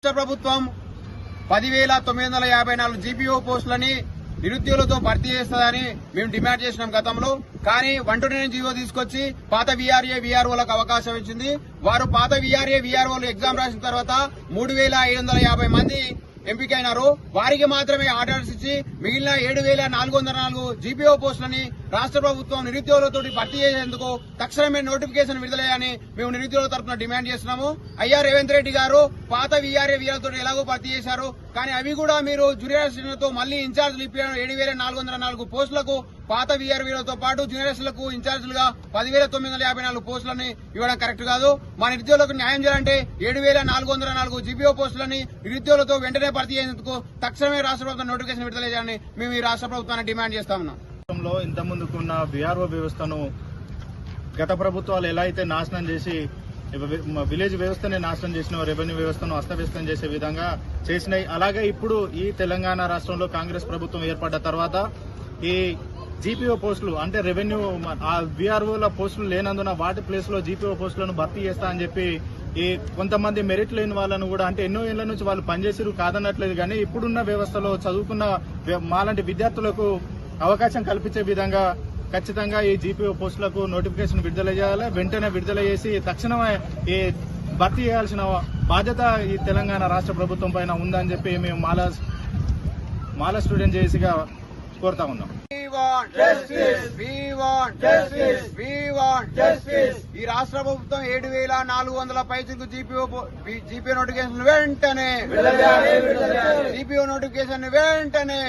రాష్ట్ర ప్రభుత్వం 10,954 జీపీఓ పోస్టులని నిరుద్యోగులతో భర్తీ చేస్తుందని మేము డిమాండ్ చేసినాం గతంలో. కానీ 129 జీవో తీసుకొచ్చి పాత వీఆర్ఏ వీఆర్ఓలకు అవకాశం ఇచ్చింది. వారు పాత వీఆర్ఏ వీఆర్ఓలు ఎగ్జామ్ రాసిన తర్వాత 3,550 మంది ఎంపికైనారు. వారికి మాత్రమే ఆర్డర్స్ ఇచ్చి మిగిలిన 7,404 జీపీఓ పోస్టులని రాష్ట్ర ప్రభుత్వం నిరుద్యోగులతో భర్తీ చేసేందుకు తక్షణమే నోటిఫికేషన్ విడుదలయ్యని మేము నిరుద్యోగుల తరఫున డిమాండ్ చేస్తున్నాము. అయ్యా రేవంత్ రెడ్డి గారు పాత వీఆర్ఏ వీఆర్తో ఎలాగో భర్తీ చేశారు, కానీ అవి కూడా మీరు జూనియర్ అసిస్టెంట్లతో మళ్లీ ఇన్ఛార్జీలు ఇప్పారు. 7,404 పోస్టులకు పాత వీఆర్వీలతో పాటు జూనియర్ అసిస్టెంట్లకు ఇన్ఛార్జీలుగా 10,954 పోస్టులని ఇవ్వడం కరెక్ట్ కాదు. మా నిరుద్యోగులకు న్యాయం చేయాలంటే 7,404 జీపీఓ పోస్టులని నిరుద్యోగులతో వెంటనే భర్తీ చేసేందుకు తక్షణమే రాష్ట్ర ప్రభుత్వం నోటిఫికేషన్ విడుదల చేయాలని మేము ఈ రాష్ట్ర ప్రభుత్వాన్ని డిమాండ్ చేస్తా ఉన్నాం. ఇంత ముందుకున్న వీఆర్ఓ వ్యవస్థను గత ప్రభుత్వాలు ఎలా అయితే నాశనం చేసి విలేజ్ వ్యవస్థని నాశనం చేసిన రెవెన్యూ వ్యవస్థను అస్తవ్యస్తం చేసే విధంగా చేసినాయి. అలాగే ఇప్పుడు ఈ తెలంగాణ రాష్ట్రంలో కాంగ్రెస్ ప్రభుత్వం ఏర్పడ్డ తర్వాత ఈ జీపీఓ పోస్టులు అంటే రెవెన్యూ ఆ వీఆర్ఓల పోస్టులు లేనందున వాటి ప్లేస్ లో జీపీఓ పోస్టులను భర్తీ చేస్తా అని చెప్పి ఈ కొంతమంది మెరిట్ లేని వాళ్ళను కూడా అంటే ఎన్నో ఏళ్ల నుంచి వాళ్ళు పనిచేసిరు కాదనట్లేదు, కానీ ఇప్పుడున్న వ్యవస్థలో చదువుకున్న మాలాంటి విద్యార్థులకు అవకాశం కల్పించే విధంగా ఖచ్చితంగా ఈ జీపీఓ పోస్టులకు నోటిఫికేషన్ విడుదల చేయాలి. వెంటనే విడుదల చేసి తక్షణమే ఈ భర్తీ చేయాల్సిన బాధ్యత ఈ తెలంగాణ రాష్ట్ర ప్రభుత్వం పైన ఉందని చెప్పి మేము మాల స్టూడెంట్ చేసిగా కోరుతా ఉన్నాం. ఈ రాష్ట్ర ప్రభుత్వం 7,400 పైసలకు జీపీఓ నోటిఫికేషన్ వెంటనే